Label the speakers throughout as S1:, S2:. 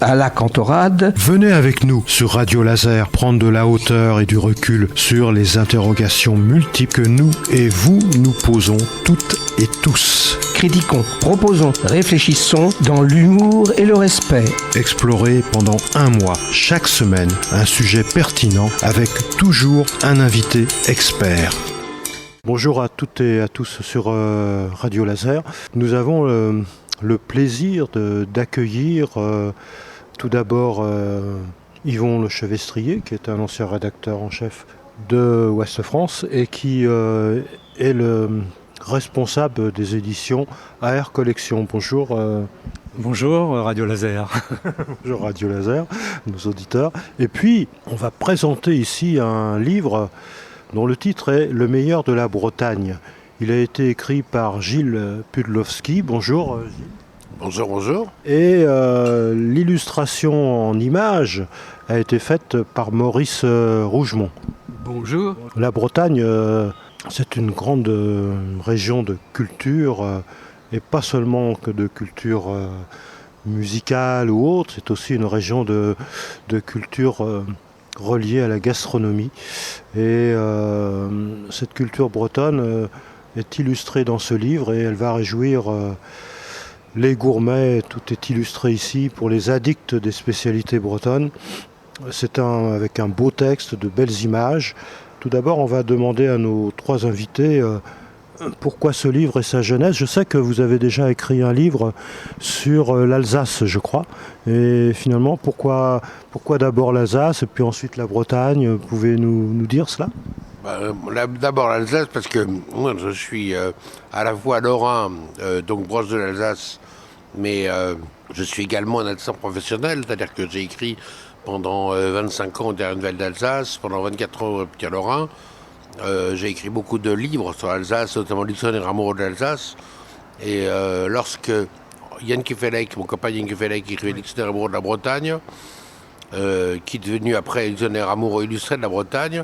S1: à la cantorade.
S2: Venez avec nous sur Radio Laser prendre de la hauteur et du recul sur les interrogations multiples que nous et vous nous posons toutes et tous.
S1: Critiquons, proposons, réfléchissons dans l'humour et le respect.
S2: Explorez pendant un mois, chaque semaine, un sujet pertinent avec toujours un invité expert. Bonjour à toutes et à tous sur Radio Laser. Nous avons le plaisir d'accueillir tout d'abord Yvon Lechevestrier, qui est un ancien rédacteur en chef de Ouest France et qui est le responsable des éditions AR Collection. Bonjour.
S3: Bonjour Radio Laser.
S2: Bonjour Radio Laser, nos auditeurs. Et puis, on va présenter ici un livre dont le titre est « Le meilleur de la Bretagne ». Il a été écrit par Gilles Pudlowski. Bonjour Gilles.
S4: Bonjour, bonjour.
S2: Et l'illustration en images a été faite par Maurice Rougemont.
S3: Bonjour.
S2: La Bretagne, c'est une grande région de culture, et pas seulement que de culture musicale ou autre, c'est aussi une région de culture reliée à la gastronomie. Et cette culture bretonne est illustrée dans ce livre et elle va réjouir les gourmets. Tout est illustré ici pour les addicts des spécialités bretonnes. C'est avec un beau texte, de belles images. Tout d'abord, on va demander à nos trois invités pourquoi ce livre et sa jeunesse. Je sais que vous avez déjà écrit un livre sur l'Alsace, je crois. Et finalement, pourquoi d'abord l'Alsace et puis ensuite la Bretagne? Pouvez nous dire cela?
S4: D'abord l'Alsace, parce que moi je suis à la fois lorrain, donc proche de l'Alsace, mais je suis également un Alsacien professionnel, c'est-à-dire que j'ai écrit pendant 25 ans aux dernières nouvelles d'Alsace, pendant 24 ans au Petit Lorrain. J'ai écrit beaucoup de livres sur l'Alsace, notamment le dictionnaire amoureux de l'Alsace. Et lorsque Yann Kefelec, mon copain Yann Kefelec, écrivait le dictionnaire amoureux de la Bretagne, qui est devenu après le dictionnaire amoureux illustré de la Bretagne,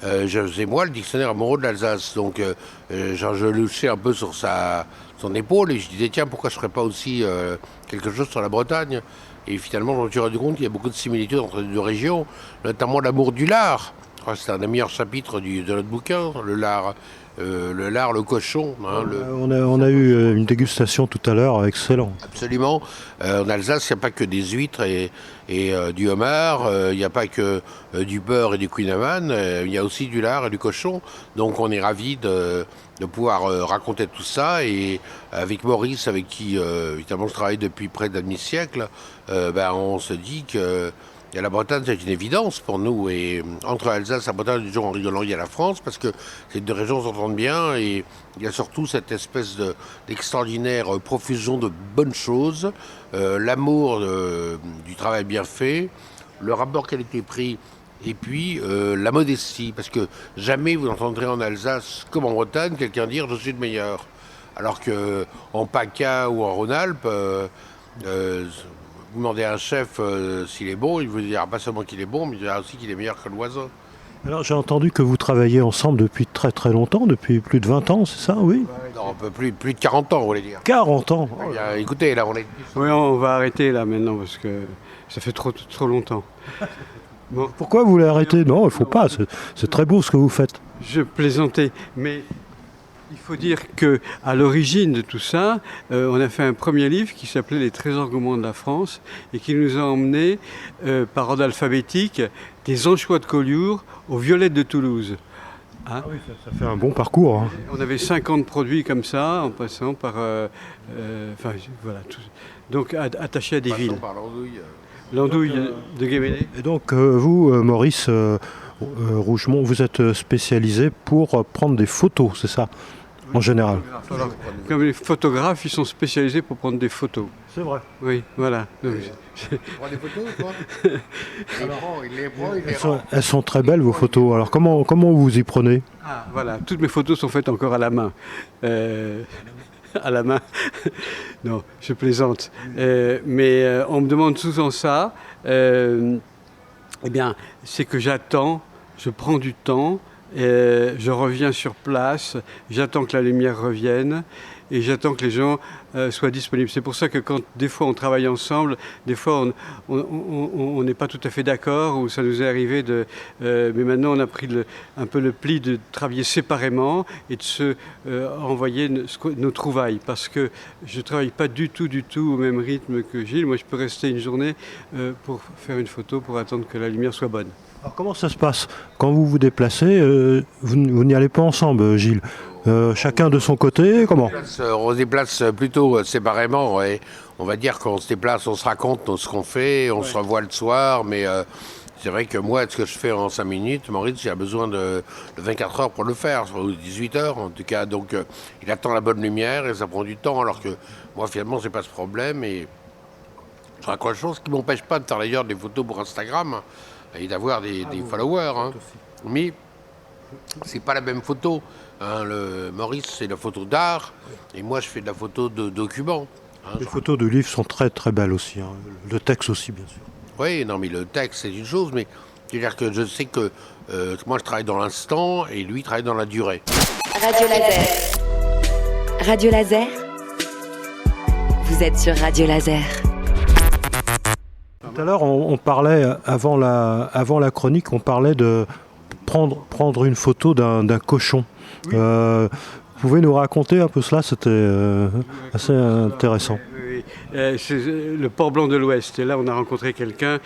S4: je faisais moi le dictionnaire amoureux de l'Alsace. Donc je louchais un peu sur son épaule et je disais tiens, pourquoi je ne ferais pas aussi quelque chose sur la Bretagne? Et finalement, je me suis rendu compte qu'il y a beaucoup de similitudes entre les deux régions, notamment l'amour du lard. C'est un des meilleurs chapitres de notre bouquin, le lard, le cochon. Hein,
S2: on a eu une dégustation tout à l'heure, excellent.
S4: Absolument. En Alsace, il n'y a pas que des huîtres et du homard, il n'y a pas que du beurre et du kouign-amann, il y a aussi du lard et du cochon. Donc on est ravis de pouvoir raconter tout ça. Et avec Maurice, avec qui évidemment je travaille depuis près d'un demi-siècle, on se dit que la Bretagne, c'est une évidence pour nous. Et entre l'Alsace et la Bretagne, toujours en rigolant, il y a la France, parce que ces deux régions s'entendent bien. Et il y a surtout cette espèce d'extraordinaire profusion de bonnes choses, l'amour du travail bien fait, le rapport qualité-prix, et puis la modestie. Parce que jamais vous entendrez en Alsace, comme en Bretagne, quelqu'un dire « je suis le meilleur ». Alors qu'en PACA ou en Rhône-Alpes, vous demandez à un chef s'il est bon, il vous dira pas seulement qu'il est bon, mais il dira aussi qu'il est meilleur que le voisin.
S2: Alors j'ai entendu que vous travaillez ensemble depuis très très longtemps, depuis plus de 20 ans, c'est ça, oui?
S4: Non, un peu plus de 40 ans, vous voulez dire.
S2: 40 ans
S4: Oh. Écoutez, là on est...
S3: Oui, on va arrêter là maintenant parce que ça fait trop longtemps.
S2: Bon. Pourquoi vous voulez arrêter? Non, il ne faut pas, c'est très beau ce que vous faites.
S3: Je plaisantais, mais il faut dire qu'à l'origine de tout ça, on a fait un premier livre qui s'appelait « Les trésors gourmands de la France » et qui nous a emmenés par ordre alphabétique des anchois de Collioure aux violettes de Toulouse. Hein?
S2: Ah oui, ça fait un bon parcours. Hein.
S3: On avait 50 produits comme ça, en passant par... voilà, tout, donc attachés à des villes.
S4: Par l'andouille.
S3: L'andouille de Guéméné.
S2: Et donc vous, Maurice Rougemont, vous êtes spécialisé pour prendre des photos, c'est ça? En général.
S3: Alors, comme les photographes, ils sont spécialisés pour prendre des photos.
S2: C'est vrai.
S3: Oui, voilà. Donc,
S4: Tu prends des photos, toi? Il les prend.
S2: Elles sont très belles, vos photos. Alors, comment vous y prenez?
S3: Ah, voilà, toutes mes photos sont faites encore à la main. À la main. Non, je plaisante. Mais on me demande souvent ça. Eh bien, c'est que j'attends, je prends du temps, je reviens sur place, j'attends que la lumière revienne et j'attends que les gens soient disponibles. C'est pour ça que quand des fois on travaille ensemble, des fois on n'est pas tout à fait d'accord, ou ça nous est arrivé mais maintenant on a pris un peu le pli de travailler séparément et de se envoyer nos trouvailles, parce que je ne travaille pas du tout au même rythme que Gilles. Moi je peux rester une journée pour faire une photo, pour attendre que la lumière soit bonne.
S2: Alors comment ça se passe quand vous vous déplacez? Vous n'y allez pas ensemble, Gilles? Chacun de son côté, comment?
S4: On se déplace plutôt séparément. Ouais. On va dire qu'on se déplace, on se raconte ce qu'on fait, on se revoit le soir, mais c'est vrai que moi, ce que je fais en 5 minutes, Maurice, j'ai besoin de 24 heures pour le faire, ou 18 heures en tout cas. Donc il attend la bonne lumière et ça prend du temps, alors que moi, finalement, j'ai pas ce problème. Et je raconte chose qui ne m'empêche pas de faire d'ailleurs des photos pour Instagram et d'avoir des followers. Hein. Mais c'est pas la même photo. Hein. Maurice, c'est la photo d'art, et moi, je fais de la photo de document. Hein.
S2: Les photos de livres sont très très belles aussi, hein. Le texte aussi, bien sûr.
S4: Oui, non, mais le texte, c'est une chose, mais c'est-à-dire que je sais que moi, je travaille dans l'instant, et lui, il travaille dans la durée.
S5: Radio Laser. Radio Laser. Vous êtes sur Radio Laser.
S2: Tout à l'heure, on parlait, avant la chronique, on parlait de prendre une photo d'un cochon. Oui. Vous pouvez nous raconter un peu cela? C'était assez intéressant.
S3: Oui. C'est le Port Blanc de l'Ouest. Et là, on a rencontré quelqu'un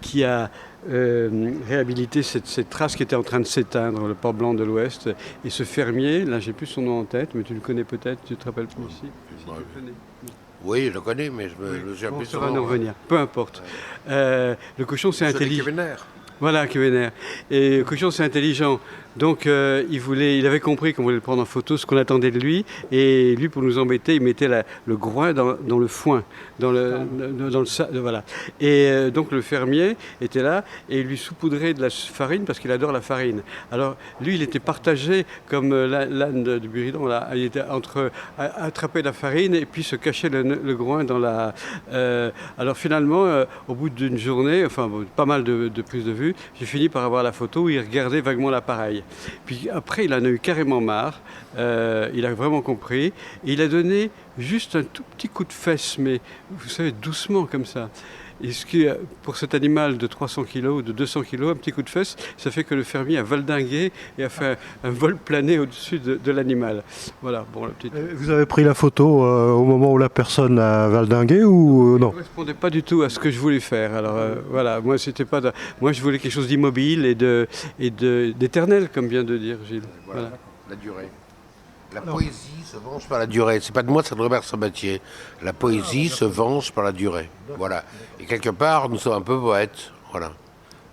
S3: qui a réhabilité cette trace qui était en train de s'éteindre, le Port Blanc de l'Ouest. Et ce fermier, là, j'ai plus son nom en tête, mais tu le connais peut-être, tu te rappelles plus ici? Si tu le connais.
S4: Oui, je le connais, mais je me souviens plus.
S3: On va nous revenir, peu importe. Le cochon, c'est intelligent. Voilà, Kevener. Et le cochon, c'est intelligent. Donc, il avait compris qu'on voulait le prendre en photo, ce qu'on attendait de lui. Et lui, pour nous embêter, il mettait le groin dans le foin, dans le voilà. Et donc, le fermier était là et il lui saupoudrait de la farine parce qu'il adore la farine. Alors, lui, il était partagé comme l'âne du Buridon. Là. Il était entre attraper la farine et puis se cacher le groin dans la... alors, finalement, au bout d'une journée, enfin, pas mal de prises de vue, j'ai fini par avoir la photo où il regardait vaguement l'appareil. Puis après, il en a eu carrément marre, il a vraiment compris, et il a donné juste un tout petit coup de fesse, mais vous savez, doucement comme ça. Et ce qui, pour cet animal de 300 kg ou de 200 kg, un petit coup de fesse, ça fait que le fermier a valdingué et a fait un vol plané au-dessus de l'animal. Voilà, bon, la petite...
S2: Vous avez pris la photo au moment où la personne a valdingué ou non?
S3: Ça ne correspondait pas du tout à ce que je voulais faire. Alors voilà, moi, je voulais quelque chose d'immobile et d'éternel, comme vient de dire Gilles.
S4: Voilà. La durée. La poésie se venge par la durée. C'est pas de moi, c'est de Robert Sabatier. La poésie se venge par la durée. Voilà. Et quelque part, nous sommes un peu poètes. Voilà.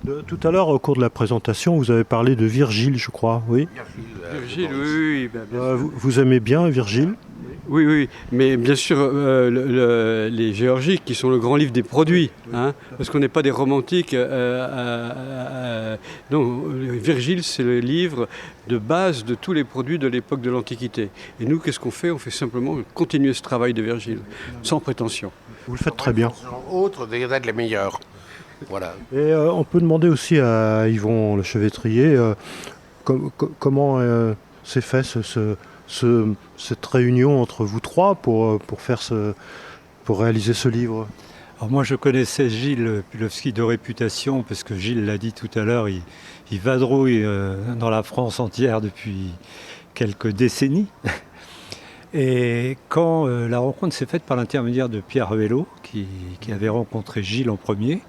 S2: Tout à l'heure, au cours de la présentation, vous avez parlé de Virgile, je crois, oui?
S3: Virgile, oui. Bien sûr.
S2: Vous aimez bien Virgile?
S3: Oui, mais bien sûr, les Géorgiques, qui sont le grand livre des produits, hein, parce qu'on n'est pas des romantiques. Non, Virgile, c'est le livre de base de tous les produits de l'époque de l'Antiquité. Et nous, qu'est-ce qu'on fait? On fait simplement continuer ce travail de Virgile, sans prétention.
S2: Vous le faites très bien.
S4: Autre des les meilleurs. Voilà.
S2: Et on peut demander aussi à Yvon Lechevétrier comment s'est fait cette réunion entre vous trois pour réaliser ce livre.
S6: Alors moi je connaissais Gilles Pulowski de réputation parce que Gilles l'a dit tout à l'heure, il vadrouille dans la France entière depuis quelques décennies. Et quand la rencontre s'est faite par l'intermédiaire de Pierre Ruello, qui avait rencontré Gilles en premier,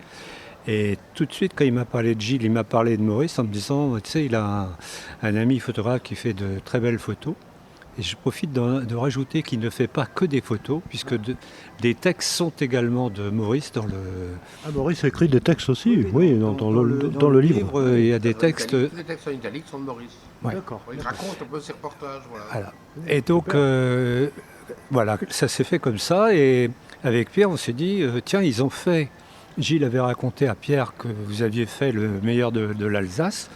S6: et tout de suite, quand il m'a parlé de Gilles, il m'a parlé de Maurice en me disant, tu sais, il a un ami photographe qui fait de très belles photos. Et je profite de rajouter qu'il ne fait pas que des photos, puisque des textes sont également de Maurice dans le...
S2: Ah, Maurice écrit des textes aussi, oui, dans le livre.
S6: Il y a des textes...
S4: Les textes en italique sont de Maurice.
S6: Ouais.
S2: D'accord.
S4: Il raconte un peu ses reportages.
S6: Voilà. Et donc, voilà, ça s'est fait comme ça. Et avec Pierre, on s'est dit, tiens, ils ont fait... Gilles avait raconté à Pierre que vous aviez fait le meilleur de l'Alsace.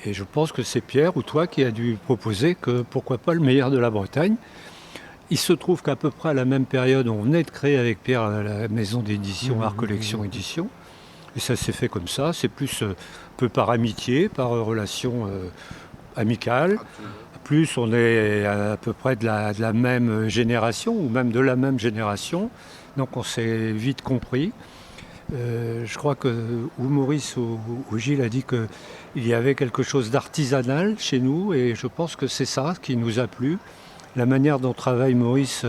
S6: Et je pense que c'est Pierre ou toi qui a dû proposer que pourquoi pas le meilleur de la Bretagne. Il se trouve qu'à peu près à la même période, on venait de créer avec Pierre la maison d'édition Art Collection Édition. Et ça s'est fait comme ça. C'est plus un peu par amitié, par relation amicale. plus, on est à peu près de la même génération, ou même de la même génération. Donc on s'est vite compris. Je crois que ou Maurice ou Gilles a dit qu'il y avait quelque chose d'artisanal chez nous, et je pense que c'est ça qui nous a plu. La manière dont travaille Maurice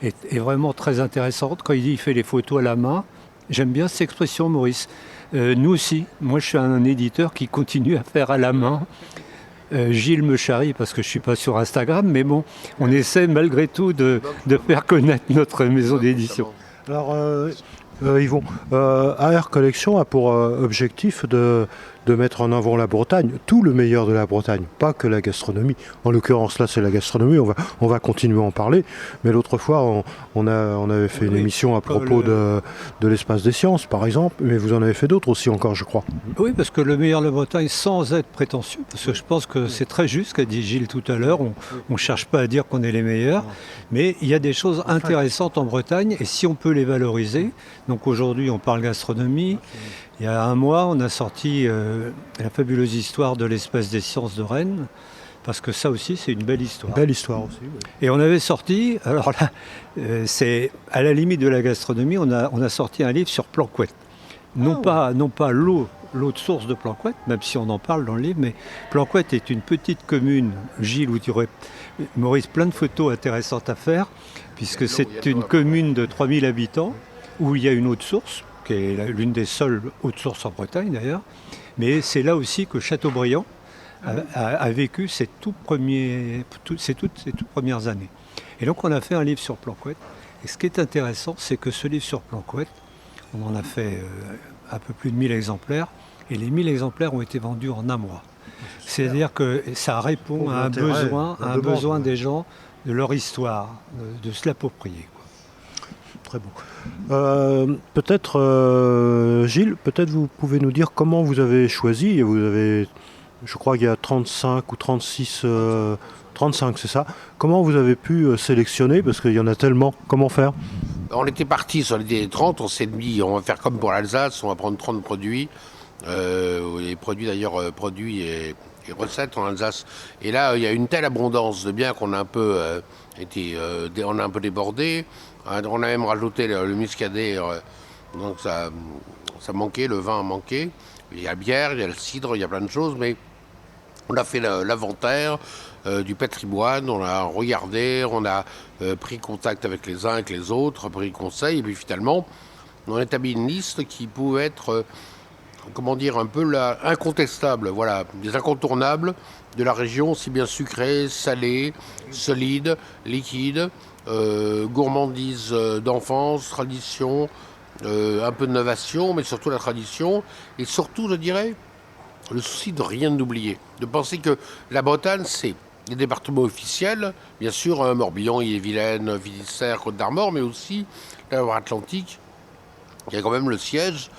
S6: est vraiment très intéressante. Quand il dit qu'il fait les photos à la main, j'aime bien cette expression, Maurice. Nous aussi, moi je suis un éditeur qui continue à faire à la main. Gilles me charrie parce que je ne suis pas sur Instagram, mais bon, on essaie malgré tout de faire connaître notre maison d'édition.
S2: Alors, Yvon, AR Collection a pour objectif de mettre en avant la Bretagne, tout le meilleur de la Bretagne, pas que la gastronomie. En l'occurrence, là, c'est la gastronomie, on va continuer à en parler. Mais l'autre fois, on avait fait une émission à propos de l'espace des sciences, par exemple, mais vous en avez fait d'autres aussi encore, je crois.
S6: Oui, parce que le meilleur de la Bretagne, sans être prétentieux, parce que je pense que c'est très juste ce qu'a dit Gilles tout à l'heure, on ne cherche pas à dire qu'on est les meilleurs, mais il y a des choses intéressantes en Bretagne, et si on peut les valoriser, donc aujourd'hui on parle gastronomie. Il y a un mois, on a sorti la fabuleuse histoire de l'espace des sciences de Rennes, parce que ça aussi, c'est une belle histoire.
S2: Belle histoire aussi, oui.
S6: Et on avait sorti, alors là, c'est à la limite de la gastronomie, on a sorti un livre sur Planquette. Non pas l'eau de source de Planquette, même si on en parle dans le livre, mais Planquette est une petite commune, Gilles, où tu aurais, Maurice, plein de photos intéressantes à faire, puisque c'est une commune de 3000 habitants, où il y a une eau de source, qui est l'une des seules hautes sources en Bretagne d'ailleurs, mais c'est là aussi que Chateaubriand a vécu ses toutes premières années. Et donc on a fait un livre sur Planquette, et ce qui est intéressant, c'est que ce livre sur Planquette, on en a fait un peu plus de 1000 exemplaires, et les 1000 exemplaires ont été vendus en un mois. C'est-à-dire que ça répond à un besoin des gens, de leur histoire, de se l'approprier.
S2: Très bon. Peut-être, Gilles, vous pouvez nous dire comment vous avez choisi. Vous avez, je crois qu'il y a 35 ou 36, 35, c'est ça. Comment vous avez pu sélectionner, parce qu'il y en a tellement. Comment faire?
S4: On était parti sur l'idée des 30, on s'est dit on va faire comme pour l'Alsace, on va prendre 30 produits. Les produits d'ailleurs, produits et recettes en Alsace. Et là, il y a une telle abondance de biens qu'on a un peu on a un peu débordé. On a même rajouté le muscadet, donc ça manquait, le vin manquait. Il y a la bière, il y a le cidre, il y a plein de choses, mais on a fait l'inventaire du patrimoine, on a regardé, on a pris contact avec les uns, avec les autres, pris conseil, et puis finalement, on a établi une liste qui pouvait être, un peu incontestable, voilà, des incontournables de la région, aussi bien sucrée, salée, solide, liquide, gourmandise d'enfance, tradition, un peu de novation, mais surtout la tradition, et surtout, je dirais, le souci de rien oublier, de penser que la Bretagne, c'est les départements officiels, bien sûr, Morbihan, Ille-et-Vilaine, Finistère, Côte-d'Armor, mais aussi la Loire-Atlantique, qui a quand même le siège,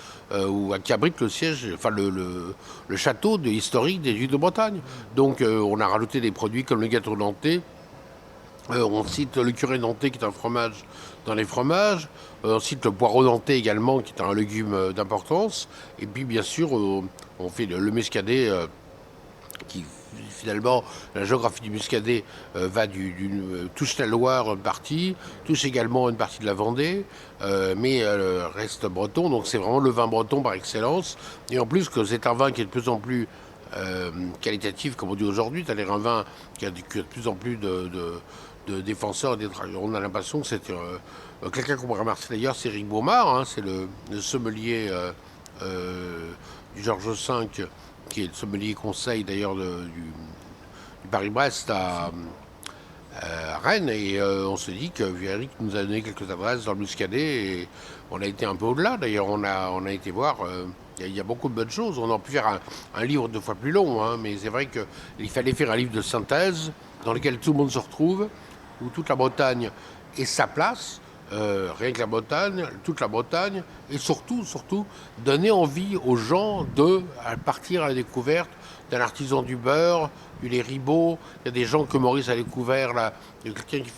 S4: qui abrite le siège, enfin le château historique des Ducs de Bretagne. Donc on a rajouté des produits comme le gâteau nantais. On cite le curé nantais qui est un fromage dans les fromages. On cite le poireau nantais également qui est un légume d'importance. Et puis bien sûr on fait le muscadet qui finalement la géographie du muscadet va touche la Loire une partie, touche également une partie de la Vendée, mais reste breton. Donc c'est vraiment le vin breton par excellence. Et en plus que c'est un vin qui est de plus en plus qualitatif, comme on dit aujourd'hui, c'est-à-dire un vin qui a de plus en plus de défenseurs et détracteurs. On a l'impression que c'est quelqu'un qu'on pourrait remercier d'ailleurs, c'est Eric Bourmard, c'est le sommelier du Georges V, qui est le sommelier conseil d'ailleurs du Paris-Brest à Rennes. Et on se dit que Eric nous a donné quelques adresses dans le muscadet et on a été un peu au-delà. D'ailleurs, on a été voir. Il y a beaucoup de bonnes choses. On aurait pu faire un livre 2 fois plus long, mais c'est vrai qu'il fallait faire un livre de synthèse dans lequel tout le monde se retrouve, où toute la Bretagne ait sa place, rien que la Bretagne, toute la Bretagne, et surtout, donner envie aux gens de partir à la découverte d'un artisan du beurre, du lait Ribot. Il y a des gens que Maurice a découvert là. Il y a quelqu'un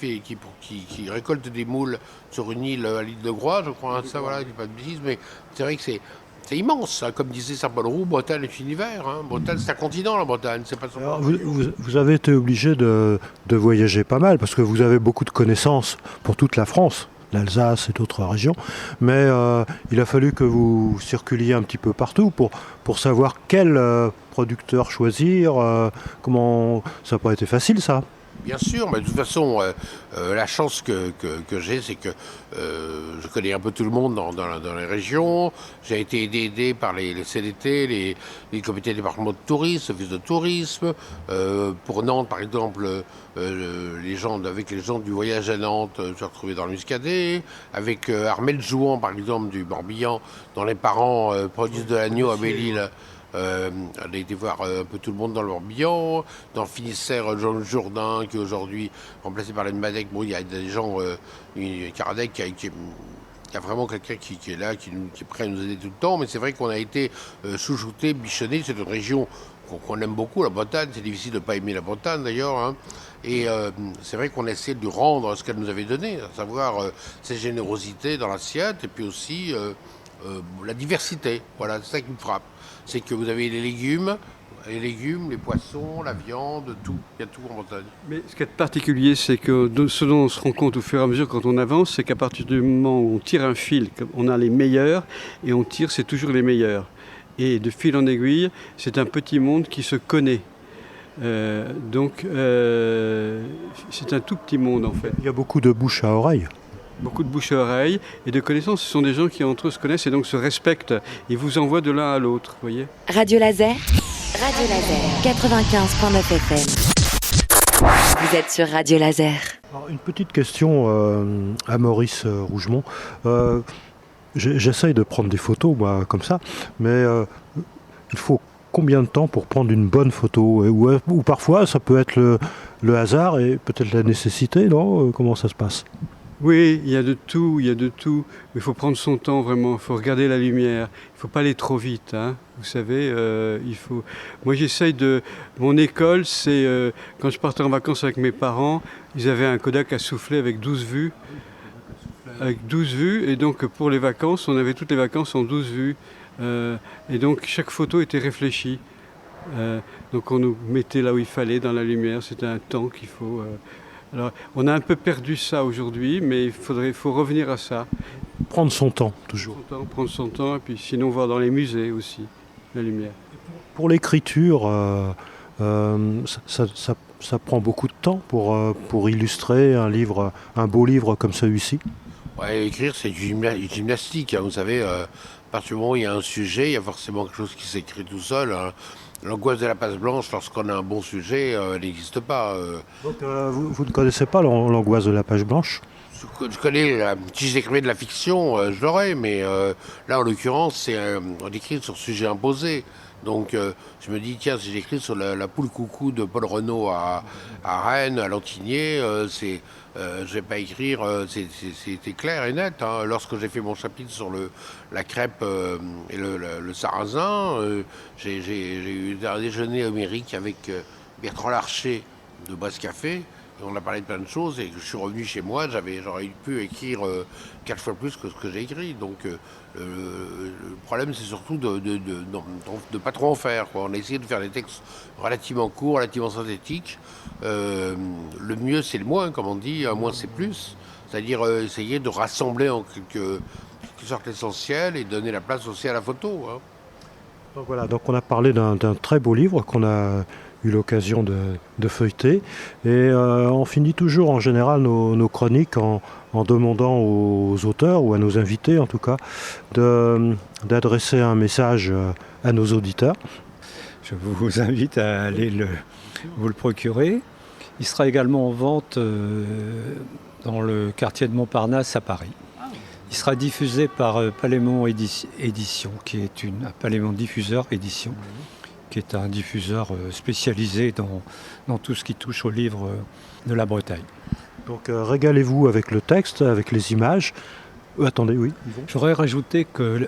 S4: qui récolte des moules sur une île à l'île de Groix, je crois, ça, voilà, je dis pas de bêtises, mais c'est vrai que c'est immense, hein. Comme disait Saint-Paul-Roux, Bretagne est univers. Hein. Bretagne, c'est un continent, la Bretagne, c'est pas seulement...
S2: Alors, vous avez été obligé de voyager pas mal parce que vous avez beaucoup de connaissances pour toute la France, l'Alsace et d'autres régions, mais il a fallu que vous circuliez un petit peu partout pour savoir quel producteur choisir. Comment ça n'a pas été facile, ça?
S4: Bien sûr, mais de toute façon, la chance que j'ai, c'est que je connais un peu tout le monde dans les régions. J'ai été aidé par les CDT, les comités départementaux de tourisme, office de tourisme. Pour Nantes, par exemple, avec les gens du voyage à Nantes, je suis retrouvé dans le Muscadet. Avec Armel Jouan, par exemple, du Morbihan, dont les parents produisent de l'agneau à Belle-Île. On a été voir un peu tout le monde dans le Morbihan, dans le Finistère, Jean Jourdain, qui est aujourd'hui remplacé par l'Enmadec. Bon, il y a des gens, Karadec, qui a vraiment quelqu'un qui est là, qui est prêt à nous aider tout le temps. Mais c'est vrai qu'on a été chouchouté, bichonné. C'est une région qu'on aime beaucoup, la Bretagne. C'est difficile de ne pas aimer la Bretagne d'ailleurs. Hein. Et c'est vrai qu'on a essayé de lui rendre ce qu'elle nous avait donné, à savoir ses générosités dans l'assiette et puis aussi la diversité. Voilà, c'est ça qui me frappe. C'est que vous avez les légumes, les poissons, la viande, tout. Il y a tout en Bretagne.
S3: Mais ce qui est particulier, c'est que ce dont on se rend compte au fur et à mesure quand on avance, c'est qu'à partir du moment où on tire un fil, on a les meilleurs, et on tire, c'est toujours les meilleurs. Et de fil en aiguille, c'est un petit monde qui se connaît. Donc, c'est un tout petit monde en fait.
S2: Il y a beaucoup de bouche à oreille.
S3: Beaucoup de bouche à oreille et de connaissances. Ce sont des gens qui entre eux se connaissent et donc se respectent. Ils vous envoient de l'un à l'autre, voyez.
S5: Radio Laser 95.9 FM. Vous êtes sur Radio Laser.
S2: Alors, une petite question à Maurice Rougemont. J'essaye de prendre des photos, moi, comme ça, mais il faut combien de temps pour prendre une bonne photo? Ou parfois, ça peut être le hasard et peut-être la nécessité, non? Comment ça se passe?
S3: Oui, il y a de tout. Il faut prendre son temps vraiment, il faut regarder la lumière. Il ne faut pas aller trop vite, hein. Vous savez, il faut... Moi j'essaye de... Mon école, c'est... Quand je partais en vacances avec mes parents, ils avaient un Kodak à souffler avec 12 vues. Avec 12 vues, et donc pour les vacances, on avait toutes les vacances en 12 vues. Et donc chaque photo était réfléchie. Donc on nous mettait là où il fallait, dans la lumière. C'était un temps qu'il faut... Alors, on a un peu perdu ça aujourd'hui, mais il faut revenir à ça.
S2: Prendre son temps, toujours.
S3: Prendre son temps, et puis sinon voir dans les musées aussi, la lumière.
S2: Pour l'écriture, ça prend beaucoup de temps pour illustrer un beau livre comme celui-ci.
S4: Ouais, écrire, c'est du gymnastique. Hein. Vous savez, à partir du moment où il y a un sujet, il y a forcément quelque chose qui s'écrit tout seul. Hein. L'angoisse de la page blanche, lorsqu'on a un bon sujet, n'existe pas.
S2: Donc, vous ne connaissez pas l'angoisse de la page blanche?
S4: Je connais, si j'écrivais de la fiction, je l'aurais, mais là, en l'occurrence, on écrit sur sujet imposé. Donc, je me dis, tiens, si j'écris sur la poule coucou de Paul Renaud à Rennes, à Lantigné, je ne vais pas écrire, c'était clair et net. Hein. Lorsque j'ai fait mon chapitre sur la crêpe et le sarrasin, j'ai eu un déjeuner homérique avec Bertrand Larcher de Brest Café. Et on a parlé de plein de choses et je suis revenu chez moi, j'aurais pu écrire 4 fois plus que ce que j'ai écrit. Donc le problème, c'est surtout de ne pas trop en faire, quoi. On a essayé de faire des textes relativement courts, relativement synthétiques. Le mieux, c'est le moins, comme on dit, un moins, c'est plus. C'est-à-dire essayer de rassembler en quelque sorte l'essentiel et donner la place aussi à la photo. Hein.
S2: Donc voilà, donc on a parlé d'un très beau livre qu'on a eu l'occasion de feuilleter. Et on finit toujours en général nos chroniques en demandant aux auteurs, ou à nos invités en tout cas, d'adresser un message à nos auditeurs.
S6: Je vous invite à aller vous le procurer. Il sera également en vente dans le quartier de Montparnasse à Paris. Il sera diffusé par Palémon Édition, qui est Palémon Diffuseur Édition, qui est un diffuseur spécialisé dans tout ce qui touche aux livres de la Bretagne.
S2: Donc régalez-vous avec le texte, avec les images. Attendez, oui.
S6: J'aurais rajouté que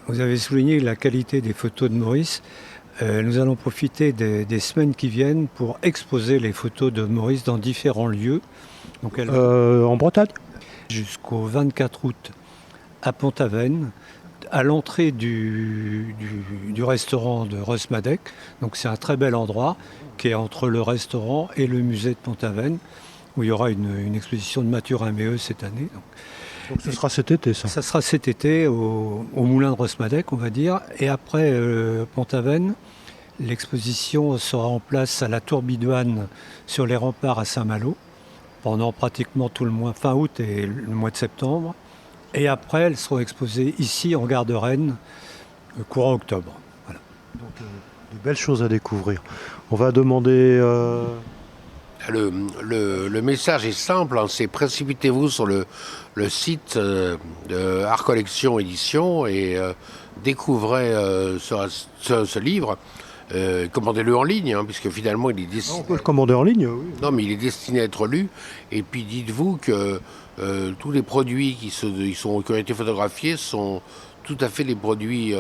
S6: vous avez souligné la qualité des photos de Maurice. Nous allons profiter des semaines qui viennent pour exposer les photos de Maurice dans différents lieux. Donc,
S2: en Bretagne ?
S6: Jusqu'au 24 août à Pont-Aven, à l'entrée du restaurant de Rosmadec. Donc c'est un très bel endroit qui est entre le restaurant et le musée de Pont-Aven, où il y aura une exposition de Mathurin Méheut cette année.
S2: Donc ce sera cet été, ça.
S6: Ça sera cet été au moulin de Rosmadec, on va dire. Et après Pont-Aven, l'exposition sera en place à la Tour Bidoine sur les remparts à Saint-Malo pendant pratiquement tout le mois, fin août et le mois de septembre. Et après, elles seront exposées ici en gare de Rennes, courant octobre. Voilà.
S2: Donc de belles choses à découvrir. On va demander...
S4: Le message est simple, hein, c'est précipitez-vous sur le site de Art Collection Édition et découvrez ce livre. Commandez-le en ligne, hein, puisque finalement il est destiné...
S2: On peut le commander en ligne, oui.
S4: Non, mais il est destiné à être lu. Et puis dites-vous que tous les produits qui ont été photographiés sont tout à fait des produits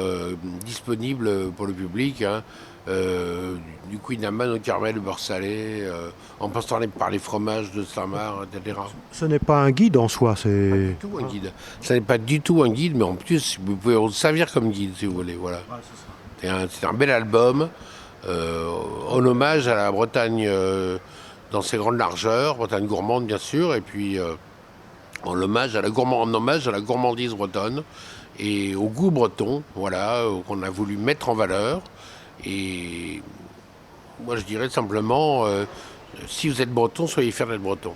S4: disponibles pour le public. Hein. Du Queen Amman au caramel, le beurre salé, en passant par les fromages de Saint-Marc, etc.
S2: Ce n'est pas un guide en soi, c'est...
S4: Pas du tout un guide. Ça n'est pas du tout un guide, mais en plus, vous pouvez vous servir comme guide si vous voulez. Voilà. C'est un bel album en hommage à la Bretagne dans ses grandes largeurs, Bretagne gourmande bien sûr, et puis en hommage à la gourmandise bretonne et au goût breton, voilà, qu'on a voulu mettre en valeur. Et moi je dirais simplement, si vous êtes breton, soyez fiers d'être breton.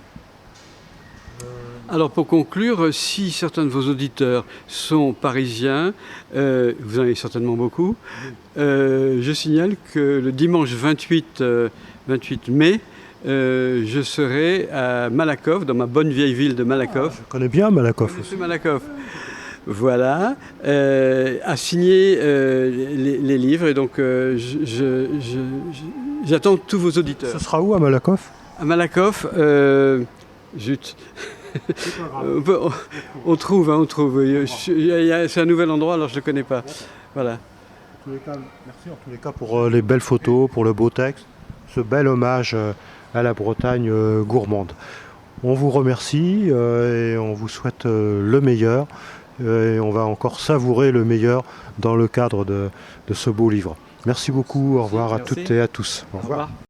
S3: Alors pour conclure, si certains de vos auditeurs sont parisiens, vous en avez certainement beaucoup, je signale que le dimanche 28 mai, je serai à Malakoff, dans ma bonne vieille ville de Malakoff.
S2: Je connais bien Malakoff aussi.
S3: Malakoff. Voilà, à signer les livres. Et donc j'attends tous vos auditeurs.
S2: Ce sera où à Malakoff?
S3: À Malakoff, zut. On trouve. C'est un nouvel endroit, alors je ne le connais pas. Voilà.
S2: Merci en tous les cas pour les belles photos, pour le beau texte, ce bel hommage à la Bretagne gourmande. On vous remercie et on vous souhaite le meilleur. Et on va encore savourer le meilleur dans le cadre de ce beau livre. Merci beaucoup, au revoir à toutes et à tous. Au revoir.